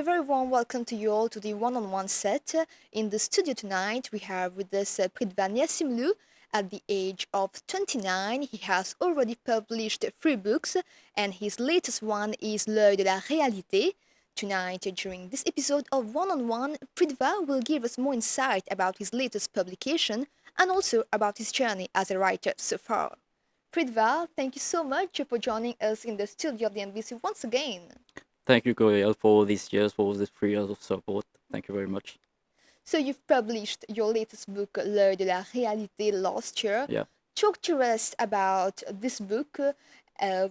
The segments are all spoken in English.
very warm welcome to you all to the one-on-one set. In the studio tonight, we have with us Pritva Nirsimloo. At the age of 29, he has already published three books, and his latest one is L'œil de la réalité. Tonight, during this episode of One-on-One, Pritva will give us more insight about his latest publication and also about his journey as a writer so far. Pritva, thank you so much for joining us in the studio of the NBC once again. Thank you, Gabriel, for all these years, for all these 3 years of support. Thank you very much. So you've published your latest book, L'œil de la réalité, last year. Yeah. Talk to us about this book,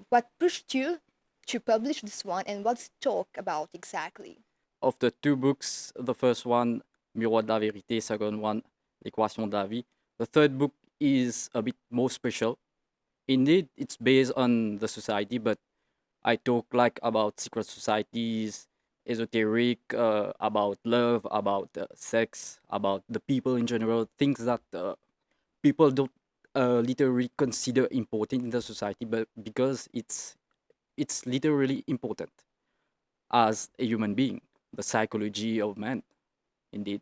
what pushed you to publish this one, and what's it talk about exactly? Of the two books, the first one, Miroir de la vérité, second one, L'équation de la vie. The third book is a bit more special. Indeed, it's based on the society, but I talk like about secret societies, esoteric, about love, about sex, about the people in general, things that people don't literally consider important in the society, but because it's literally important as a human being, the psychology of man, indeed.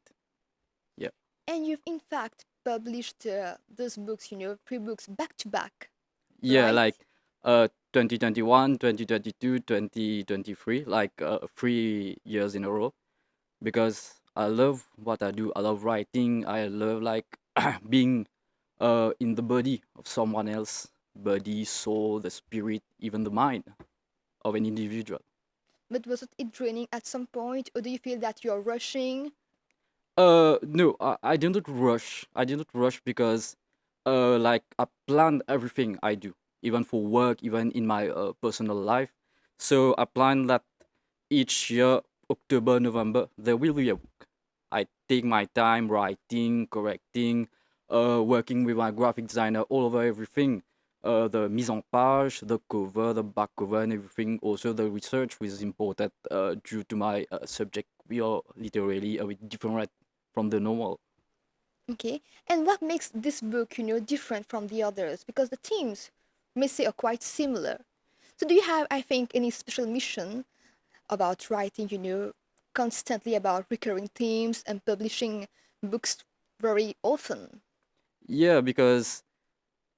Yeah. And you've in fact published those books, three books back to back, Yeah, right? like 2021, 2022, 2023, like 3 years in a row, because I love what I do. I love writing. I love like being in the body of someone else, body, soul, the spirit, even the mind of an individual. But was it draining at some point, or do you feel that you're rushing? No, I didn't rush. I didn't rush because, like I planned everything I do, even for work, even in my personal life. So I planned that each year, October, November, there will be a book. I take my time writing, correcting, working with my graphic designer all over everything. The mise en page, the cover, the back cover, and everything. Also, the research was important due to my subject. We are literally a bit different from the normal. Okay. And what makes this book, different from the others? Because the themes may say are quite similar. So do you have, I think, any special mission about writing, constantly about recurring themes and publishing books very often? Yeah, because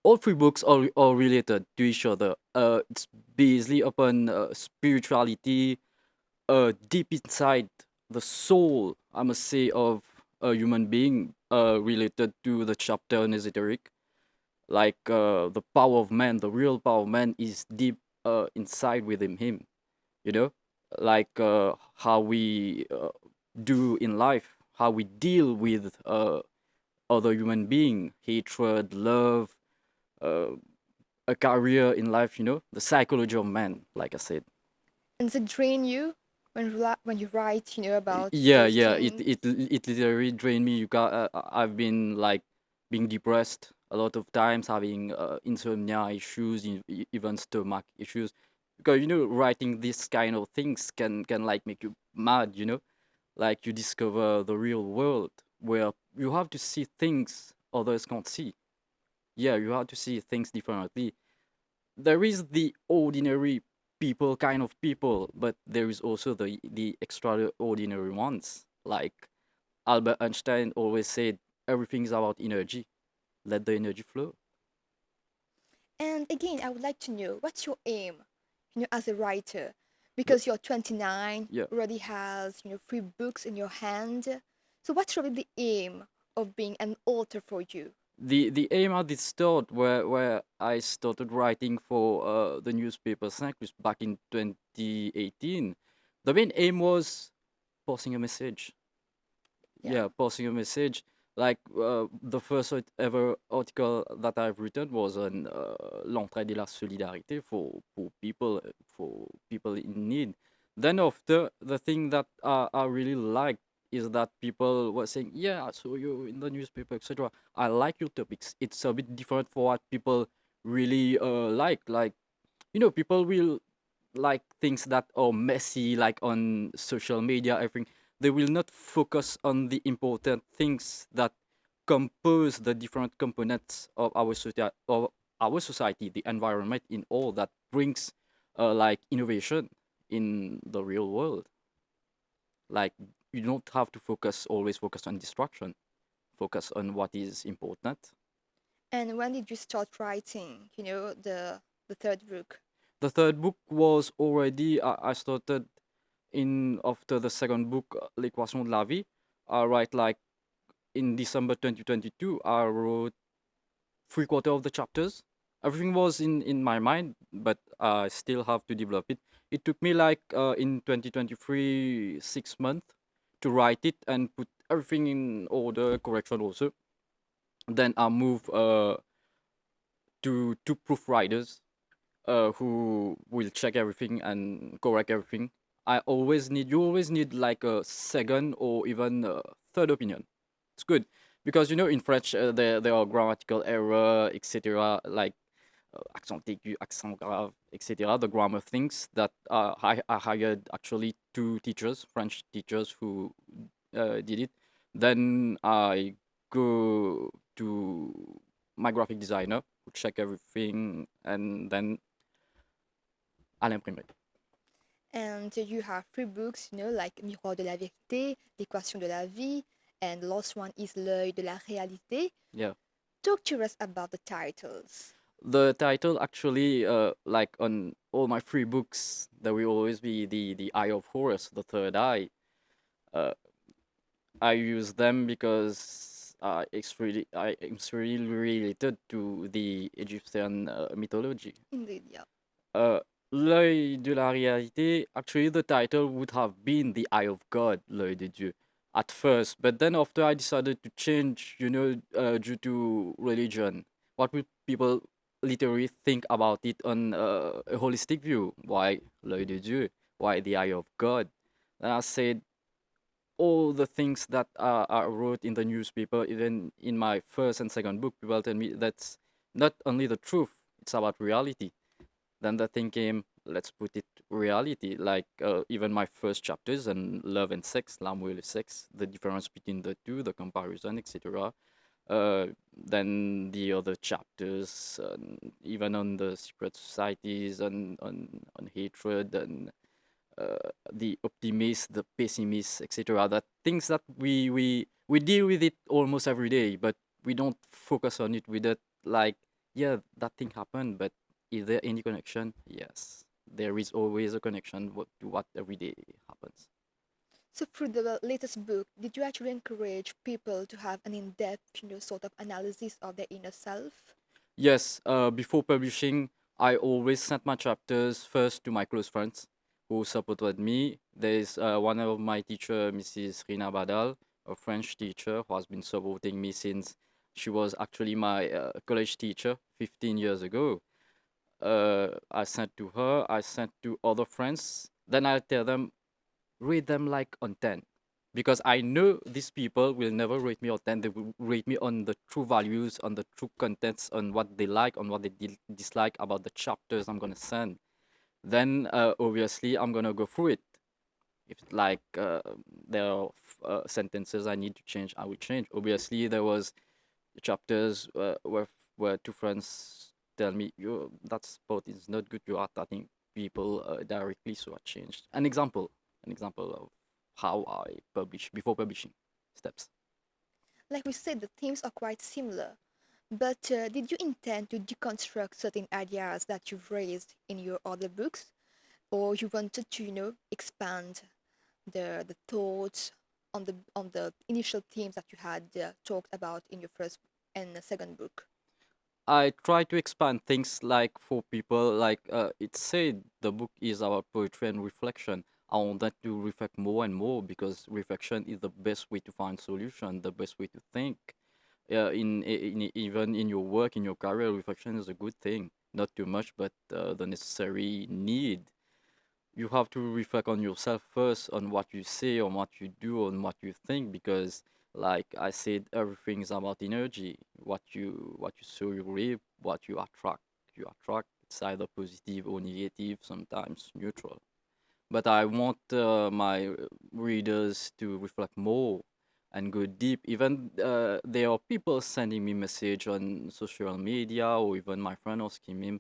all three books are related to each other. It's basically upon spirituality, deep inside the soul, I must say, of a human being, related to the chapter on esoteric. Like the power of man, the real power of man is deep inside within him. You know, like how we do in life, how we deal with other human being, hatred, love, uh, a career in life. The psychology of man, like I said. And does it drain you when you write, about Yeah, those yeah. It themes? it it literally drained me. I've been like being depressed a lot of times, having insomnia issues, even stomach issues, because writing this kind of things can like make you mad. Like you discover the real world where you have to see things others can't see. Yeah, you have to see things differently. There is the ordinary people kind of people, but there is also the extraordinary ones. Like Albert Einstein always said, everything is about energy. Let the energy flow. And again, I would like to know what's your aim, as a writer? The- Because you're 29, yeah. already has, three books in your hand. So what's really the aim of being an author for you? The aim at the start where I started writing for the newspaper Cyclist back in 2018, the main aim was passing a message. Yeah. Yeah, passing a message. Like the first ever article that I've written was on l'entraide et la solidarité for people in need. Then after, the thing that I really liked is that people were saying, yeah, I saw you in the newspaper, etc. I like your topics. It's a bit different for what people really like. Like, people will like things that are messy, like on social media, everything. They will not focus on the important things that compose the different components of our society, the environment, in all that brings like innovation in the real world. Like you don't have to always focus on distraction. Focus on what is important. And when did you start writing, the third book? The third book was already I started in after the second book, L'équation de la vie. I write like in December 2022. I wrote three-quarter of the chapters. Everything was in my mind, but I still have to develop it. It took me like in 2023 6 months to write it and put everything in order, correction also. Then I move to two proofreaders who will check everything and correct everything. You always need like a second or even a third opinion. It's good because in French there are grammatical error, etc. Like accent aigu, accent grave, etc. The grammar things that I hired actually two teachers, French teachers who did it. Then I go to my graphic designer who check everything, and then à l'imprimerie. And you have three books, like Miroir de la vérité, L'équation de la vie, and the last one is L'œil de la réalité. Yeah. Talk to us about the titles. The title actually, like on all my free books, there will always be the Eye of Horus, the third eye. Uh, I use them because it's really related to the Egyptian mythology. Indeed, yeah. Uh, L'œil de la réalité, actually, the title would have been The Eye of God, L'œil de Dieu, at first. But then after I decided to change, due to religion, what will people literally think about it on a holistic view? Why L'œil de Dieu? Why the Eye of God? And I said, all the things that I wrote in the newspaper, even in my first and second book, people tell me that's not only the truth, it's about reality. Then the thing came, let's put it reality. Like even my first chapters on love and sex, l'amour et le sexe, the difference between the two, the comparison, etc. Then the other chapters, even on the secret societies, on hatred, and the optimists, the pessimists, etc. That things that we deal with it almost every day, but we don't focus on it with it. Like, yeah, that thing happened, but is there any connection? Yes, there is always a connection to what every day happens. So through the latest book, did you actually encourage people to have an in-depth, sort of analysis of their inner self? Yes, before publishing, I always sent my chapters first to my close friends who supported me. There's one of my teacher, Mrs. Rina Badal, a French teacher who has been supporting me since she was actually my college teacher 15 years ago. I sent to her, I sent to other friends. Then I tell them, rate them like on 10. Because I know these people will never rate me on 10. They will rate me on the true values, on the true contents, on what they like, on what they dislike about the chapters I'm going to send. Then, obviously, I'm going to go through it. If like there are sentences I need to change, I will change. Obviously, there was chapters where two friends tell me, "You that spot is not good. You are attacking people directly." So I changed. An example of how I publish before publishing steps. Like we said, the themes are quite similar. But did you intend to deconstruct certain ideas that you've raised in your other books? Or you wanted to, expand the thoughts on the initial themes that you had talked about in your first and the second book? I try to expand things like for people like it said the book is about poetry and reflection. I want that to reflect more and more because reflection is the best way to find solution, the best way to think. Even in your work, in your career, reflection is a good thing. Not too much, but the necessary need. You have to reflect on yourself first, on what you say, on what you do, on what you think, because like I said, everything is about energy. What you sow, you reap. What you attract, you attract. It's either positive or negative, sometimes neutral. But I want my readers to reflect more and go deep. Even there are people sending me message on social media or even my friend asking me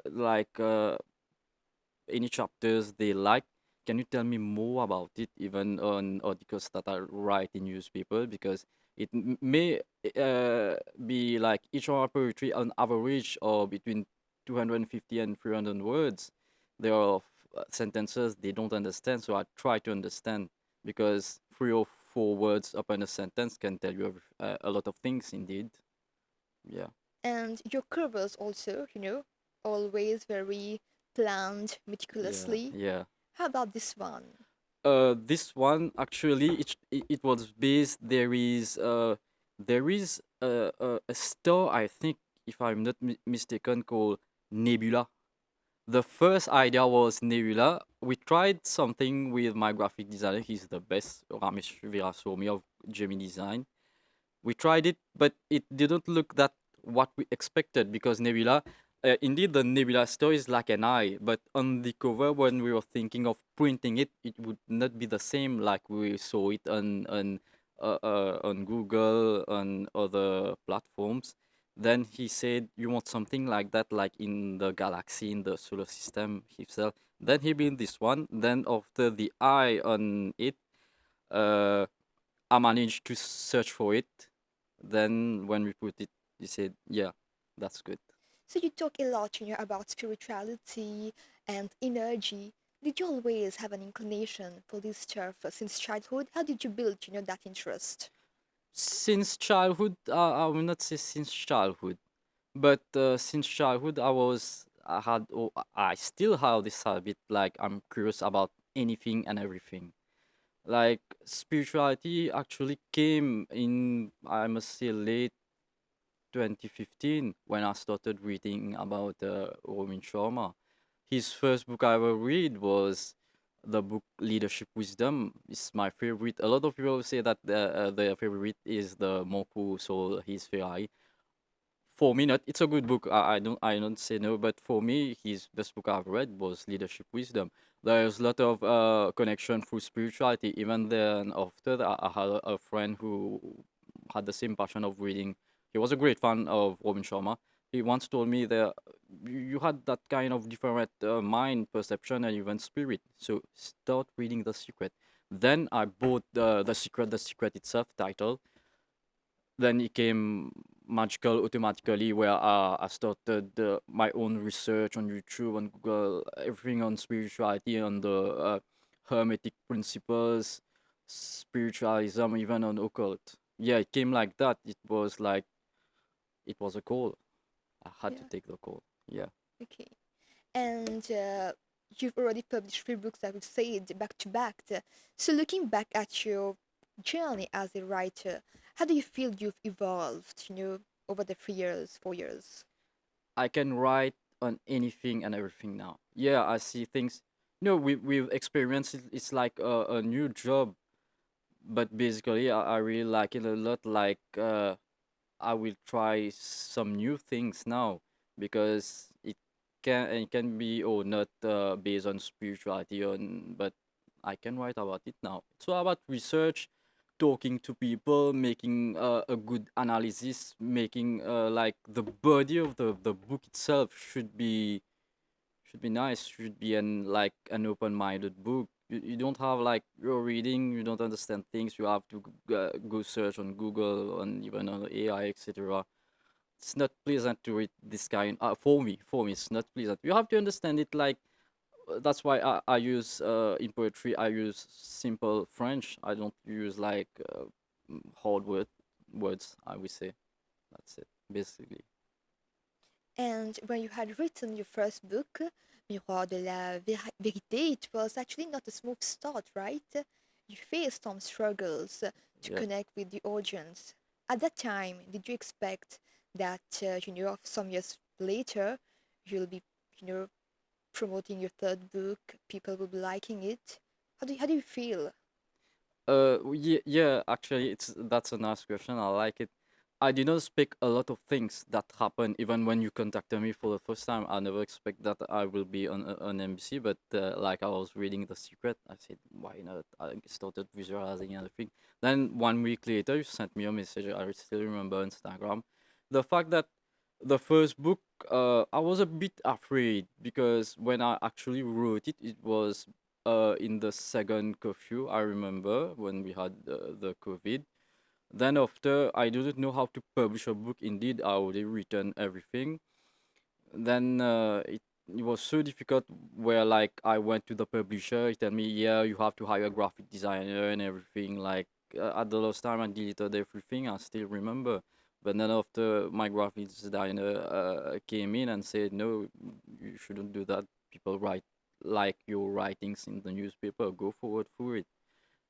like any chapters they like. can you tell me more about it, even on articles that I write in newspaper? Because it may be like each of our poetry on average or between 250 and 300 words. There are sentences they don't understand, so I try to understand because 3 or 4 words upon a sentence can tell you a lot of things indeed. Yeah. And your covers also, always very planned Yeah, meticulously. yeah. How about this one? This one actually, it was based. There is a store, I think, if I'm not mistaken, called Nebula. The first idea was Nebula. We tried something with my graphic designer. He's the best, Ramesh Viraswamy of Gemini Design. We tried it, but it didn't look that what we expected because Nebula, indeed, the Nebula store is like an eye, but on the cover, when we were thinking of printing it, it would not be the same like we saw it on Google, on other platforms. Then he said, "You want something like that, like in the galaxy, in the solar system itself." Then he built this one. Then after the eye on it, uh, I managed to search for it. Then when we put it, he said, "Yeah, that's good." So you talk a lot, about spirituality and energy. Did you always have an inclination for this stuff since childhood? How did you build, that interest? Since childhood, I will not say since childhood, but since childhood, I still have this habit. Like I'm curious about anything and everything. Like spirituality actually came in, I must say, late 2015 when I started reading about Robin Sharma. His first book I ever read was the book Leadership Wisdom. It's my favorite. A lot of people say that their favorite is the monk who sold his Ferrari. For me, not. It's a good book. I don't say no, but for me, his best book I've read was Leadership Wisdom. There's a lot of connection through spirituality. Even then, after that, I had a friend who had the same passion of reading. He was a great fan of Robin Sharma. He once told me that you had that kind of different mind perception and even spirit. So start reading The Secret. Then I bought The Secret itself title. Then it came magical automatically, where I started my own research on YouTube, on Google, everything on spirituality, on the hermetic principles, spiritualism, even on occult. Yeah, it came like that. It was a call. I had to Yeah, take the call. Yeah. okay. And you've already published 3 books, I would say, back to back. So looking back at your journey as a writer, how do you feel you've evolved, over the 3 years, 4 years? I can write on anything and everything now. Yeah, I see things. We've experienced it. It's like a new job, but basically I really like it a lot. Like I will try some new things now because it can be not based on spirituality but I can write about it now. It's all about research, talking to people, making a good analysis, making like the body of the book itself should be nice, should be an open-minded book. You don't have like you're reading, you don't understand things, you have to go search on Google, on even on AI, etc. It's not pleasant to read this kind. For me it's not pleasant. You have to understand it. Like that's why I use in poetry I use simple French. I don't use like hard words, I would say. That's it basically. And when you had written your first book, Miroir de la Vérité, it was actually not a smooth start, right? You faced some struggles to Yeah. connect with the audience. At that time, did you expect that, some years later, you'll be, you know, promoting your third book, people will be liking it? How do you feel? Yeah, yeah, actually, that's a nice question. I like it. I did not expect a lot of things that happen. Even when you contacted me for the first time, I never expect that I will be on NBC. But like I was reading The Secret, I said, why not? I started visualizing everything. Then 1 week later, you sent me a message. I still remember Instagram. The fact that the first book, I was a bit afraid because when I actually wrote it, it was in the second curfew. I remember when we had the COVID. Then after, I didn't know how to publish a book. Indeed, I already written everything. Then it was so difficult where like I went to the publisher, he told me, yeah, you have to hire a graphic designer and everything. Like at the last time I deleted everything, I still remember. But then after my graphic designer came in and said, no, you shouldn't do that. People write like your writings in the newspaper, go forward for it.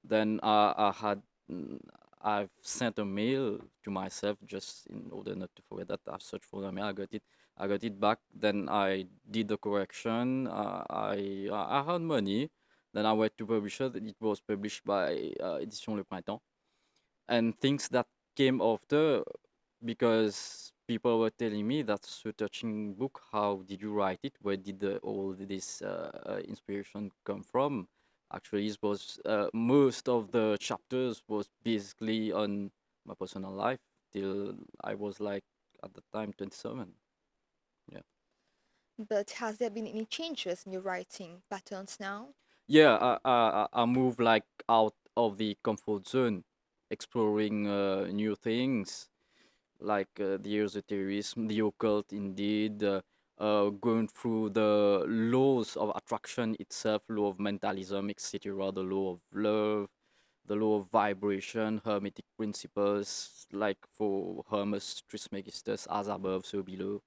Then mm, I've sent a mail to myself just in order not to forget that I've searched for the mail. I got it back. Then I did the correction. I had money. Then I went to publisher. It was published by Édition Le Printemps. And things that came after, because people were telling me that's a touching book. How did you write it? Where did all this inspiration come from? Actually, it was most of the chapters was basically on my personal life till I was like at the time 27. Yeah. But has there been any changes in your writing patterns now? Yeah, I moved like out of the comfort zone, exploring new things like the esotericism, the occult, indeed, going through the laws of attraction itself, law of mentalism, etc., the law of love, the law of vibration, hermetic principles, like for Hermes Trismegistus, as above, so below,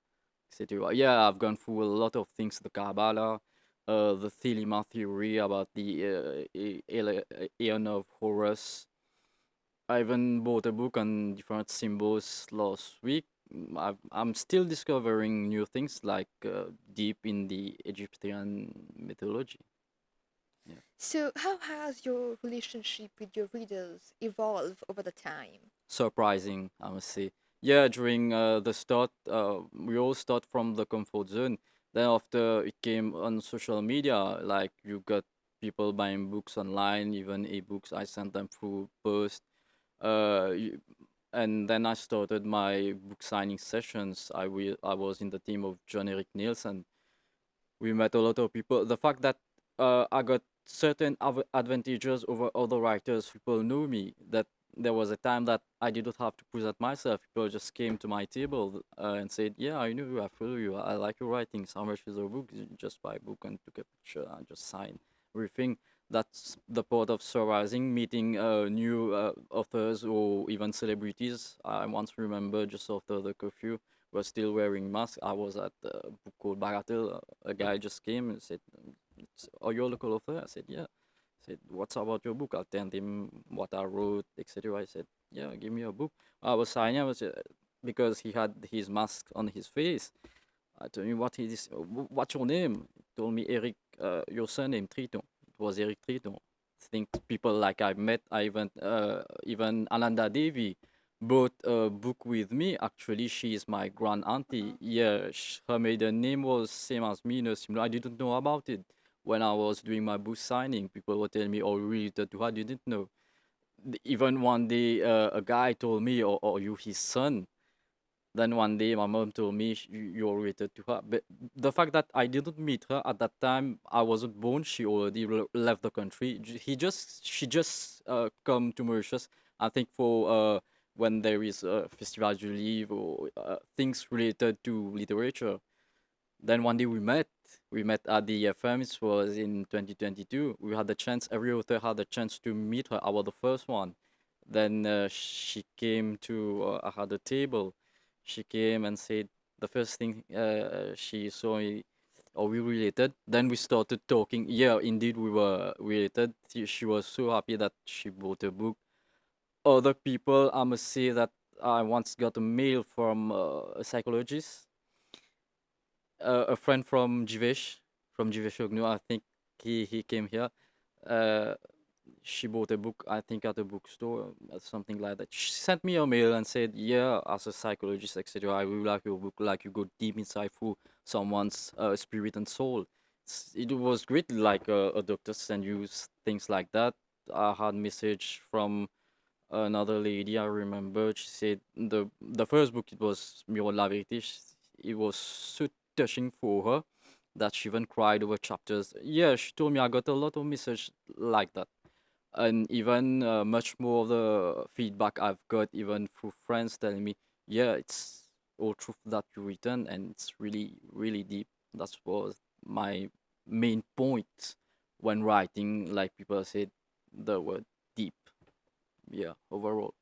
etc. Yeah, I've gone through a lot of things, the Kabbalah, the Thelema theory about the Aeon of Horus. I even bought a book on different symbols last week. I'm still discovering new things like deep in the Egyptian mythology. Yeah. So, how has your relationship with your readers evolved over the time? Surprising, I must say. Yeah, during the start, we all start from the comfort zone. Then after it came on social media, like you got people buying books online, even ebooks. I sent them through post. Y- and then I started my book signing sessions. I was in the team of John Eric Nielsen. We met a lot of people. The fact that I got certain advantages over other writers, people knew me. That there was a time that I didn't have to present myself. People just came to my table and said, "Yeah, I knew you. I follow you. I like your writings. How much is your book?" Just buy a book and took a picture and just sign everything. That's the part of surprising, meeting new authors or even celebrities. I once remember just after the curfew, were still wearing masks. I was at a book called Baratel. A guy just came and said, "Are you a local author?" I said, "Yeah." Said, "What's about your book?" I'll tell him what I wrote, etc. I said, "Yeah, give me a book." I was signing. Because he had his mask on his face. I told him, what's your name?" He told me, "Eric, your surname Triton." It was Eric Triton. I think people like I met, I even Ananda Devi bought a book with me. Actually, she is my grand auntie. Yeah, her maiden name was same as me, Nirsimloo. I didn't know about it when I was doing my book signing. People were telling me, "Oh, related to her." I didn't know. Even one day, a guy told me, "Oh, you his son?" Then one day, my mom told me, You're related to her." But the fact that I didn't meet her at that time, I wasn't born. She already left the country. She just come to Mauritius. I think for when there is a festival du livre or things related to literature. Then one day we met. We met at the FM. It was in 2022. We had the chance. Every author had the chance to meet her. I was the first one. Then she came to. I had a table. She came and said the first thing she saw me. Are we related? Then we started talking. Yeah, indeed we were related. She was so happy that she bought a book. Other people, I must say that I once got a mail from a psychologist, a friend from Jivesh Ognu. I think he came here. Uh, she bought a book, I think, at a bookstore, something like that. She sent me a mail and said, "Yeah, as a psychologist, etc., I really like your book. Like you go deep inside through someone's spirit and soul." It was great, like a doctor send you things like that. I had message from another lady. I remember she said the first book, it was Miro de la Vérité. It was so touching for her. that she even cried over chapters. Yeah, she told me I got a lot of messages like that, and even much more of the feedback I've got even through friends telling me, yeah, it's all truth that you written, and it's really really deep. That was my main point when writing. Like people said, the word deep. Yeah, overall.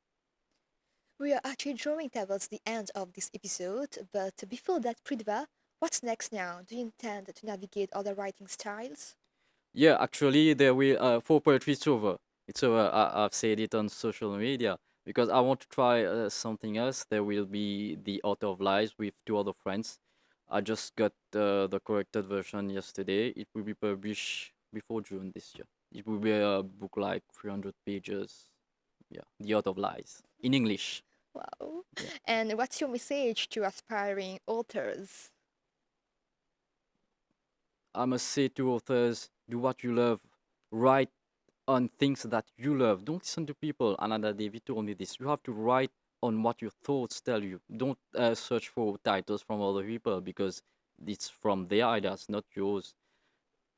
We are actually drawing towards the end of this episode, but before that, Pritva, what's next now? Do you intend to navigate other writing styles? Yeah, actually, there will for poetry it's over. It's over. I've said it on social media because I want to try something else. There will be the Art of Lies with two other friends. I just got the corrected version yesterday. It will be published before June this year. It will be a book like 300 pages. Yeah, The Art of Lies in English. Wow. Yeah, And what's your message to aspiring authors? I must say to authors, do what you love. Write on things that you love. Don't listen to people. Another David told me this. You have to write on what your thoughts tell you. Don't search for titles from other people because it's from their ideas, not yours.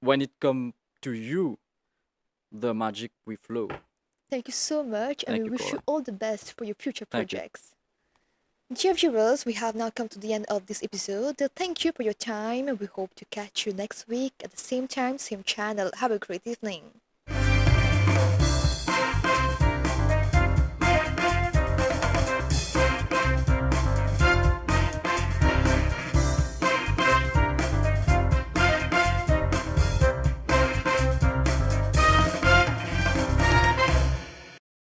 When it comes to you, the magic will flow. Thank you so much, and we Thank you, wish you Cora. all the best for your future Thank you. projects. Dear viewers, we have now come to the end of this episode. Thank you for your time. We hope to catch you next week at the same time, same channel. Have a great evening.